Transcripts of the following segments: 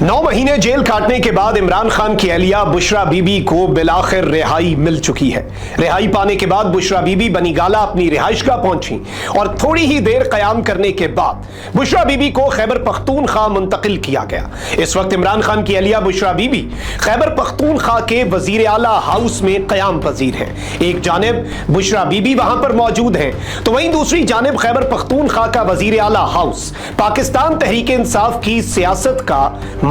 9 महीने जेल काटने के बाद इमरान खान की अहलिया बुशरा बीबी को बिलाखिर रिहाई मिल चुकी है। रिहाई पाने के बाद बुशरा बीबी बनीगाला अपनी रिहाइशगाह पहुंची और थोड़ी ही देर कयाम करने के बाद बुशरा बीबी को खैबर पख्तूनख्वा मुंतकिल किया गया। इस वक्त इमरान खान की अहलिया बुशरा बीबी खैबर पख्तूनख्वा के वजीर आला हाउस में कयाम पजीर है। एक जानिब बुशरा बीबी वहां पर मौजूद है तो वहीं दूसरी जानिब खैबर पख्तूनख्वा का वजीर आला हाउस पाकिस्तान तहरीक इंसाफ की सियासत का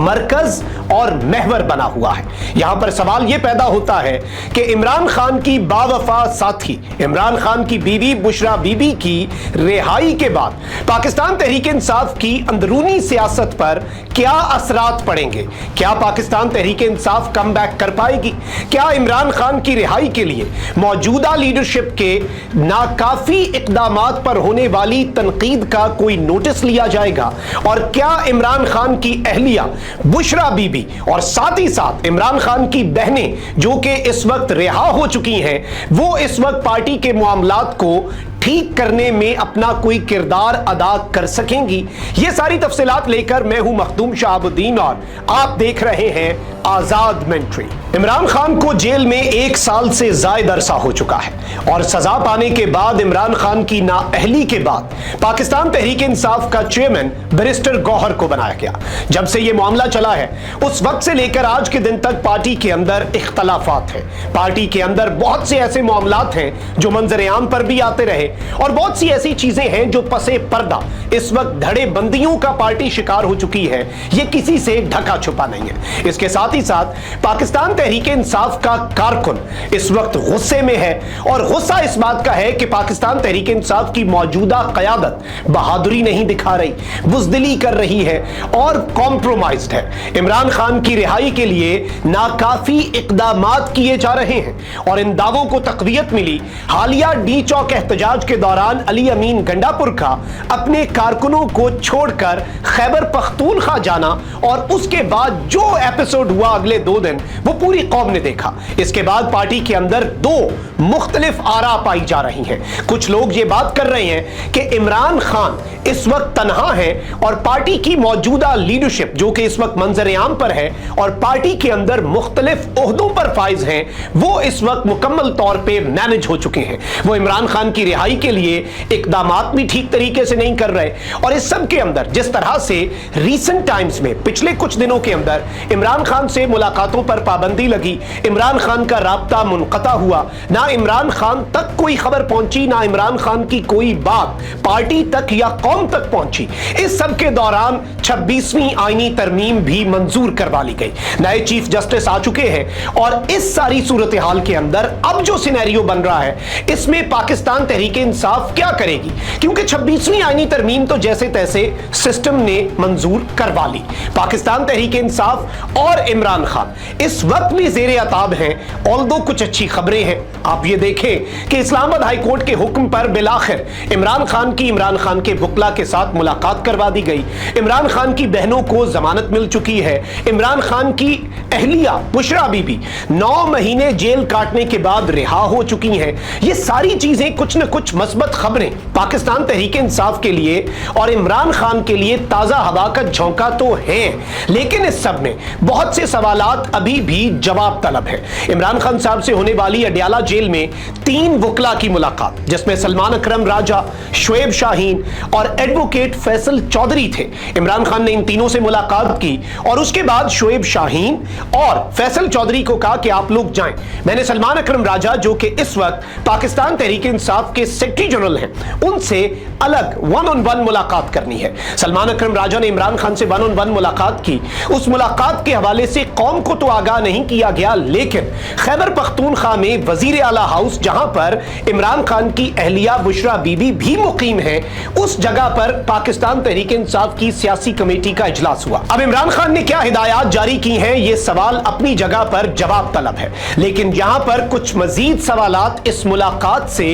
मरकज और महवर बना हुआ है। यहां पर सवाल यह पैदा होता है कि इमरान खान की बावफा साथी इमरान खान की बीवी बुशरा बीबी की रिहाई के बाद पाकिस्तान तहरीक इंसाफ की अंदरूनी सियासत पर क्या असरात पड़ेंगे। क्या पाकिस्तान तहरीक इंसाफ कम बैक कर पाएगी? क्या इमरान खान की रिहाई के लिए मौजूदा लीडरशिप के नाकाफी इकदामात पर होने वाली तनकीद का कोई नोटिस लिया जाएगा? और क्या इमरान खान की अहलिया बुशरा बीबी और साथ ही साथ इमरान खान की बहनें जो कि इस वक्त रिहा हो चुकी हैं, वो इस वक्त पार्टी के मामलात को ठीक करने में अपना कोई किरदार अदा कर सकेंगी? ये सारी तफसीलात लेकर मैं हूं मखदूम शाहबुद्दीन और आप देख रहे हैं आजाद मेंट्री। इमरान खान को जेल में 1 साल से ज्यादा अरसा हो चुका है और सजा पाने के बाद इमरान खान की नाअहली के बाद पाकिस्तान तहरीक इंसाफ का चेयरमैन बैरिस्टर गौहर को बनाया गया। जब से यह मामला चला है उस वक्त से लेकर आज के दिन तक पार्टी के अंदर इख्तलाफात हैं। पार्टी के अंदर बहुत से ऐसे मामलात हैं जो मंजर आम पर भी आते रहे और बहुत सी ऐसी चीजें हैं जो पसे पर्दा इस वक्त धड़े बंदियों का पार्टी शिकार हो चुकी है। यह किसी से ढका छुपा नहीं है। इसके साथ ही साथ पाकिस्तान तहरीक इंसाफ का कारकुन इस वक्त गुस्से में है और गुस्सा इस बात का है कि पाकिस्तान तहरीक इंसाफ की मौजूदा क़यादत बहादुरी नहीं दिखा रही, बुज़दिली कर रही है और कॉम्प्रोमाइज्ड है। इमरान खान की रिहाई के लिए नाकाफी इक़दामात किए जा रहे हैं और इन दावों को तक़वियत मिली हालिया डी चौक एहतजाज के दौरान अली अमीन गंडापुर का अपने कारकुनों को छोड़कर खैबर पख्तूनख्वा जाना और उसके बाद जो एपिसोड हुआ अगले 2 दिन वो पूरी कौम ने देखा। इसके बाद पार्टी के अंदर 2 मुख्तलिफ आरा पाई जा रही हैं। कुछ लोग ये बात कर रहे हैं कि इमरान खान इस वक्त तन्हा है और पार्टी की मौजूदा लीडरशिप जो कि इस वक्त मंजर आम पर है और पार्टी के अंदर मुख्तलिफ ओहदों पर फाइज हैं, वो इस वक्त मुकम्मल तौर पर मैनेज हो चुके हैं। वो इमरान खान की रिहाई के लिए इकदामात भी ठीक तरीके से नहीं कर रहे और इस सब के अंदर जिस तरह से रीसेंट टाइम्स में पिछले कुछ दिनों के अंदर इमरान खान से मुलाकातों पर पाबंदी लगी, इमरान खान का राब्ता मुनक़ता हुआ, ना इमरान खान तक कोई खबर पहुंची, ना इमरान खान की कोई बात पार्टी तक या कौम तक पहुंची। इस सब के दौरान 26वीं आईनी तरमीम भी मंजूर करवा ली गई। नए चीफ जस्टिस आ चुके हैं और इस सारी सूरत हाल के अंदर अब जो सिनेरियो बन रहा है इसमें पाकिस्तान तहरीक इंसाफ क्या करेगी, क्योंकि 26वीं आईनी तरमीम तो जैसे तैसे सिस्टम ने मंजूर करवा ली। पाकिस्तान तहरीक इंसाफ और इमरान खान इस वक्त भी ज़ेरे अताब हैं। ऑल्दो कुछ अच्छी खबरें हैं। आप ये देखें कि इस्लामाबाद हाई कोर्ट के हुक्म पर बिलाखिर इमरान खान के वकला के साथ मुलाकात करवा दी गई। इमरान खान की बहनों को जमानत मिल चुकी है। इमरान खान की अहलिया बुशरा बीबी 9 महीने जेल काटने के बाद रिहा हो चुकी हैं। ये सारी चीजें कुछ न कुछ मस्बत खबरें पाकिस्तान तहरीक इंसाफ के लिए और इमरान खान के लिए ताजा हवा का झोंका तो है, लेकिन इस सब में बहुत से सवालात अभी भी जवाब तलब है। इमरान खान साहब से होने वाली अडयाला जेल में 3 वकला की मुलाकात जिसमें सलमान अकरम राजा, शोएब शाहीन और एडवोकेट फैसल चौधरी थे। इमरान खान ने इन तीनों से मुलाकात की और उसके बाद शोएब शाहीन और फैसल चौधरी को कहा कि आप लोग जाएं। मैंने सलमान अकरम राजा जो कि इस वक्त पाकिस्तान तहरीक इंसाफ के सेक्रेटरी जनरल हैं, उनसे अलग 1-on-1 मुलाकात करनी है। सलमान अकरम राजा ने इमरान खान से 1-on-1 मुलाकात की। उस मुलाकात के हवाले से कौम को तो आगाह नहीं किया गया, लेकिन खैबर पख्तूनख्वा में वजीर आला हाउस जहां पर इमरान खान की अहलिया बुशरा बीबी भी मुकीम है, उस जगह पर पाकिस्तान तहरीक इंसाफ की सियासी कमेटी का इजलास हुआ। अब इमरान खान ने क्या हिदायत जारी की हैं, यह सवाल अपनी जगह पर जवाब तलब है, लेकिन यहां पर कुछ मजीद सवालात इस मुलाकात से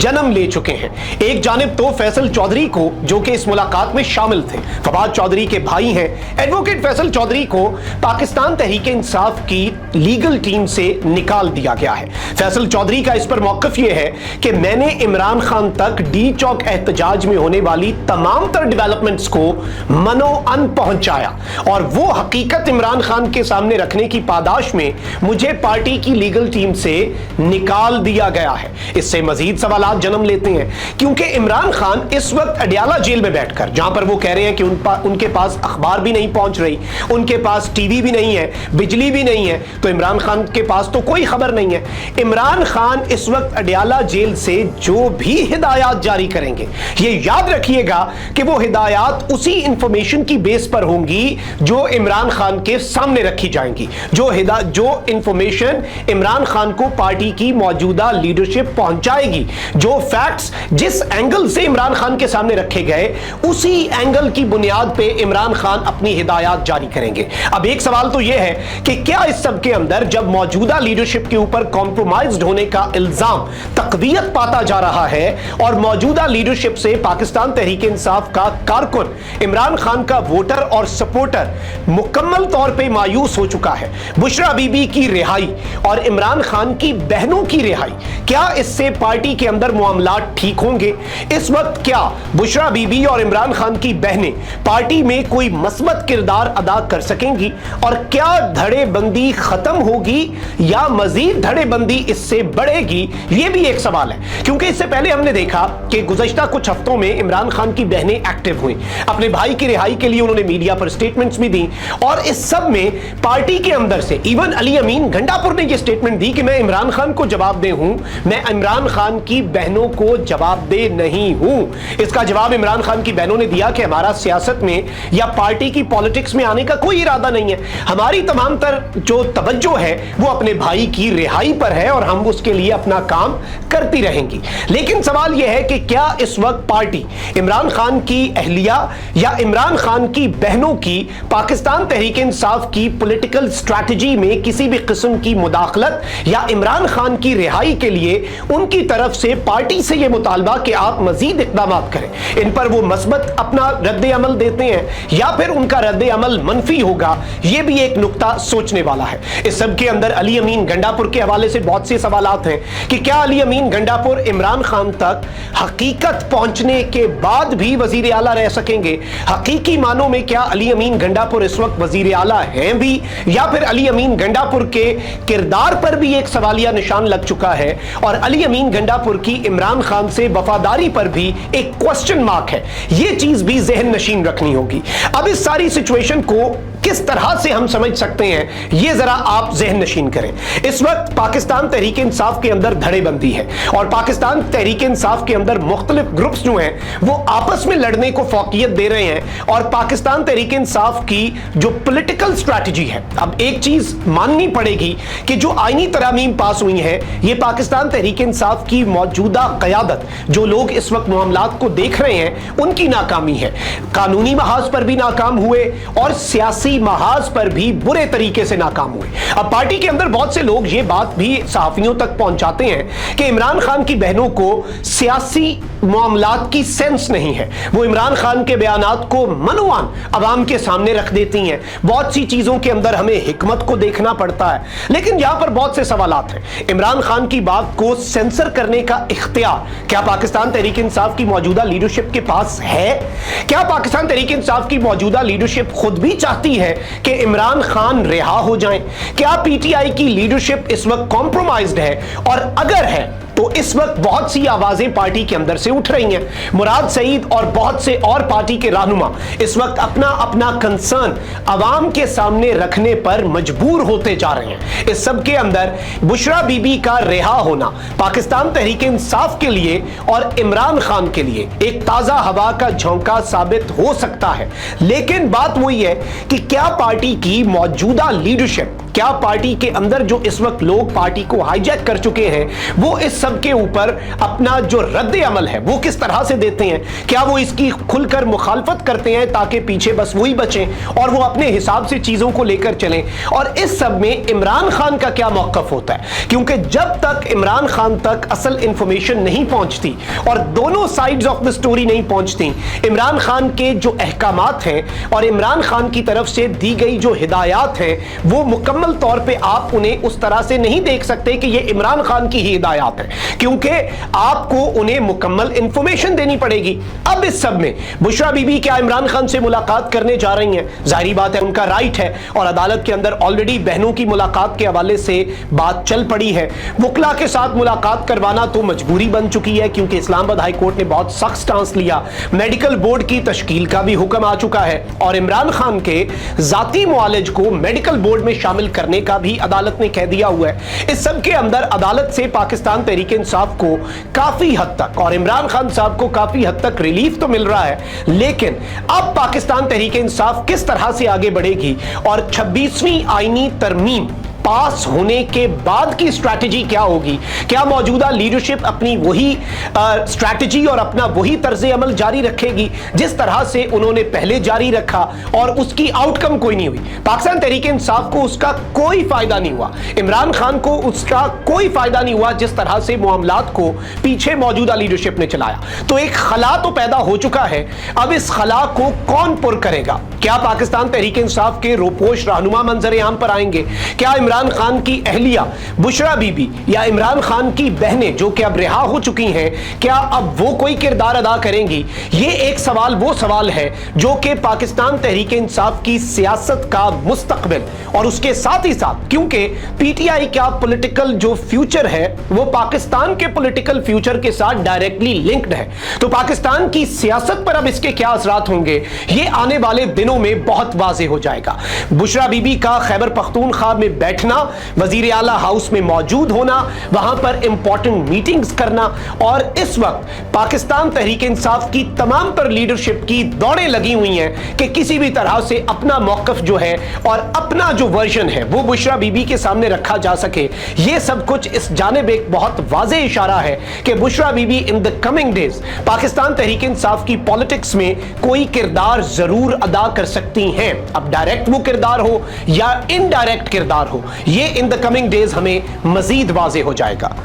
जन्म ले चुके हैं। एक जानिब तो फैसल चौधरी को, जो कि इस मुलाकात में शामिल थे, फवाद चौधरी के भाई हैं, एडवोकेट फैसल चौधरी को पाकिस्तान तहरीक इंसाफ की लीगल टीम से निकाल दिया गया है। फैसल चौधरी का इस पर मौक़िफ़ यह है कि मैंने इमरान खान तक डी चौक एहतजाज में होने वाली तमाम तर डेवलपमेंट्स को मनोअन पहुंचाया और वो हकीकत इमरान खान के सामने रखने की पादाश में मुझे पार्टी की लीगल टीम से निकाल दिया गया है। इससे मजीद सवालात जन्म लेते हैं, क्योंकि इमरान खान इस वक्त अडियाला जेल में बैठकर, जहां पर वो कह रहे हैं कि उनके पास अखबार भी नहीं पहुंच रही, उनके पास टीवी भी नहीं है, बिजली भी नहीं है, तो इमरान खान के पास तो कोई खबर नहीं है। इमरान खान इस वक्त अडियाला जेल से जो भी हिदायत जारी करेंगे, ये याद रखिएगा कि वो हिदायत उसी इंफॉर्मेशन की बेस पर होंगी जो इमरान खान के सामने रखी जाएंगी, जो इंफॉर्मेशन इमरान खान को पार्टी की मौजूदा लीडरशिप पहुंचाएगी, जो फैक्ट्स जिस एंगल से इमरान खान के सामने रखे गए उसी एंगल की बुनियाद पे इमरान खान अपनी हिदायत जारी करेंगे। अब एक सवाल तो यह है कि क्या इस सब के अंदर, जब मौजूदा लीडरशिप के ऊपर कॉम्प्रोमाइज्ड होने का इल्जाम तकवीयत पाता जा रहा है और मौजूदा लीडरशिप से पाकिस्तान तहरीक इंसाफ का कारकुन इमरान खान का वोटर और सपोर्टर मुकम्मल तौर पे मायूस हो चुका है, बुशरा बीबी की रिहाई और इमरान खान की बहनों की रिहाई, क्या इससे पार्टी के अंदर मामलात ठीक होंगे? इस वक्त क्या बुशरा बीबी और इमरान खान की बहनें पार्टी में कोई मस्बत किरदार अदा कर सकेंगी? और क्या धड़ेबंदी खत्म होगी या मजीद धड़ेबंदी इससे बढ़ेगी? यह भी एक सवाल है, क्योंकि इससे पहले हमने देखा कि गुज़श्ता कुछ हफ्तों में इमरान खान की बहनें एक्टिव हुई, अपने भाई की रिहाई के लिए उन्होंने मीडिया पर स्टेटमेंट्स भी दी, और इस सब में पार्टी के अंदर से इवन अली अमीन गंडापुर ने यह स्टेटमेंट दी कि मैं इमरान खान को जवाबदेह हूं, मैं इमरान खान की बहनों को जवाबदेह नहीं हूं। इसका जवाब इमरान खान की बहनों ने दिया कि हमारा सियासत में या पार्टी की पॉलिटिक्स में आने का कोई इरादा नहीं है, हमारी तमाम तर जो तवज्जो है वो अपने भाई की रिहाई पर है और हम उसके लिए अपना काम करती रहेंगी। लेकिन सवाल यह है कि क्या इस वक्त पार्टी इमरान खान की अहलिया या इमरान खान की बहनों की पाकिस्तान तहरीक इंसाफ की पॉलिटिकल स्ट्रैटेजी में किसी भी किस्म की मुदाखलत या इमरान खान की रिहाई के लिए उनकी तरफ से पार्टी से यह मुतालबा कि आप मजीद इक़दाम करें, इन पर वो मस्बत अपना रद्द अमल देते हैं या फिर उनका रद्द अमल मनफी होगा? यह भी एक नुक्ता सोचने वाला है। इस सब के अंदर अली अमीन गंडापुर के हवाले से बहुत से सवालात हैं कि क्या अली अमीन गंडापुर इमरान खान तक हकीकत पहुंचने के बाद भी वजीर आला रह सकेंगे? हकीकी मानों में क्या अली अमीन गंडापुर इस वक्त वजीर आला हैं भी, या फिर अली अमीन गंडापुर के किरदार पर भी एक सवालिया निशान लग चुका है और अली अमीन गंडापुर की इमरान खान से वफादारी पर भी एक क्वेश्चन मार्क है? यह चीज भी जहन नशीन रखनी होगी। अब इस सारी सिचुएशन को किस तरह से हम समझ सकते हैं, यह जरा आप जहन नशीन करें। इस वक्त पाकिस्तान तहरीक इंसाफ के अंदर धड़ेबंदी है और पाकिस्तान तहरीक इंसाफ के अंदर मुख्तलिफ ग्रुप्स जो हैं वो आपस में लड़ने को फौकियत दे रहे हैं और पाकिस्तान तहरीक इंसाफ की जो पॉलिटिकल स्ट्रैटेजी है, अब एक चीज माननी पड़ेगी कि जो आईनी तरामीम पास हुई है, ये पाकिस्तान तहरीक इंसाफ की मौजूदा क़यादत, जो लोग इस वक्त मामलात को देख रहे हैं, उनकी नाकामी है। कानूनी महाज पर भी नाकाम हुए और सियासी महाज पर भी बुरे तरीके से नाकाम हुए। अब पार्टी के अंदर बहुत से लोग ये बात भी सहाफियों तक पहुंचाते हैं कि इमरान खान की बहनों को सियासी मामलात की सेंस नहीं है, वो इमरान खान के बयानात को मनोवान अवाम के सामने रख देती हैं। बहुत सी चीजों के अंदर हमें हिकमत को देखना पड़ता है, लेकिन यहां पर बहुत से सवालात हैं। इमरान खान की बात को सेंसर करने का इख्तियार क्या पाकिस्तान तहरीक इंसाफ की मौजूदा लीडरशिप के पास है? क्या पाकिस्तान तहरीक इंसाफ की मौजूदा लीडरशिप खुद भी चाहती है कि इमरान खान रिहा हो जाएं? क्या पीटीआई की लीडरशिप इस वक्त कॉम्प्रोमाइज्ड है? और अगर है तो इस वक्त बहुत सी आवाजें पार्टी के अंदर से उठ रही हैं। मुराद सईद और बहुत से और पार्टी के रहनुमा इस वक्त अपना अपना कंसर्न अवाम के सामने रखने पर मजबूर होते जा रहे हैं। इस सब के अंदर बुशरा बीबी का रिहा होना पाकिस्तान तहरीक इंसाफ के लिए और इमरान खान के लिए एक ताजा हवा का झोंका साबित हो सकता है। लेकिन बात वही है कि क्या पार्टी की मौजूदा लीडरशिप क्या पार्टी के अंदर जो इस वक्त लोग पार्टी को हाईजैक कर चुके हैं वो इस सब के ऊपर अपना जो रद्द अमल है वो किस तरह से देते हैं? क्या वो इसकी खुलकर मुखालफत करते हैं ताकि पीछे बस वही बचें और वो अपने हिसाब से चीजों को लेकर चलें? और इस सब में इमरान खान का क्या मौकफ होता है? क्योंकि जब तक इमरान खान तक असल इंफॉर्मेशन नहीं पहुंचती और दोनों साइड्स ऑफ द स्टोरी नहीं पहुंचती, इमरान खान के जो अहकामात हैं और इमरान खान की तरफ से दी गई जो हिदायत हैं वो मुकम्मल तौर पे आप उन्हें उस तरह से नहीं देख सकते कि ये इमरान खान की ही हिदायत है, क्योंकि आपको उन्हें मुकम्मल इंफॉर्मेशन देनी पड़ेगी। अब इस सब में बुशरा बीबी क्या इमरान खान से मुलाकात करने जा रही हैं? जाहिर बात है उनका राइट है और अदालत के अंदर ऑलरेडी बहनों की मुलाकात के हवाले से बात चल पड़ी है। वकला के साथ मुलाकात करवाना तो मजबूरी बन चुकी है क्योंकि इस्लामाबाद हाई कोर्ट ने बहुत सख्त स्टांस लिया। मेडिकल बोर्ड की तश्कील का भी हुक्म आ चुका है और इमरान खान के जाती मुआलिज को मेडिकल बोर्ड में शामिल करने का भी अदालत ने कह दिया हुआ है। इस सब के अंदर अदालत से पाकिस्तान तहरीक इंसाफ को काफी हद तक और इमरान खान साहब को काफी हद तक रिलीफ तो मिल रहा है, लेकिन अब पाकिस्तान तहरीक इंसाफ किस तरह से आगे बढ़ेगी और 26वीं आईनी तरमीम पास होने के बाद की स्ट्रैटेजी क्या होगी? क्या मौजूदा लीडरशिप अपनी वही स्ट्रैटेजी और अपना वही तर्ज अमल जारी रखेगी जिस तरह से उन्होंने पहले जारी रखा और उसकी आउटकम कोई नहीं हुई? पाकिस्तान तहरीक इंसाफ को उसका कोई फायदा नहीं हुआ, इमरान खान को उसका कोई फायदा नहीं हुआ जिस तरह से मामलात को पीछे मौजूदा लीडरशिप ने चलाया। तो एक खला तो पैदा हो चुका है, अब इस खला को कौन पुर करेगा? क्या पाकिस्तान तहरीक इंसाफ के रोपोश रहनुमा मंजर आम पर आएंगे? क्या इमरान खान की अहलिया बुशरा बीबी या इमरान खान की बहनें जो कि अब रिहा हो चुकी हैं, क्या अब वो कोई किरदार अदा करेंगी? ये एक सवाल वो सवाल है जो कि पाकिस्तान तहरीक इंसाफ की सियासत का मुस्तकबिल और उसके साथ ही साथ क्योंकि पीटीआई का पॉलिटिकल जो फ्यूचर है वो पाकिस्तान के पॉलिटिकल फ्यूचर के साथ डायरेक्टली लिंक्ड है, तो पाकिस्तान की सियासत पर अब इसके क्या असरात होंगे ये आने वाले दिनों में बहुत वाज़ेह हो जाएगा। बुशरा बीबी का खैबर पख्तूनख्वा में बैठना, वजीर आला हाउस में मौजूद होना, वहां पर इंपॉर्टेंट मीटिंग्स करना और इस वक्त पाकिस्तान तहरीक इंसाफ की तमाम पर लीडरशिप की दौड़ें लगी हुई हैं कि किसी भी तरह से अपना मौकफ जो है और अपना जो वर्जन है वो बुशरा बीबी के सामने रखा जा सके। ये सब कुछ इस जानिब एक बहुत वाज़ेह इशारा है कि Bushra Bibi in the coming days Pakistan Tehreek Insaf की पॉलिटिक्स में कोई किरदार जरूर अदा कर सकती हैं। अब डायरेक्ट वो किरदार हो या इनडायरेक्ट किरदार हो, ये इन द कमिंग डेज हमें मजीद वाज़ेह हो जाएगा।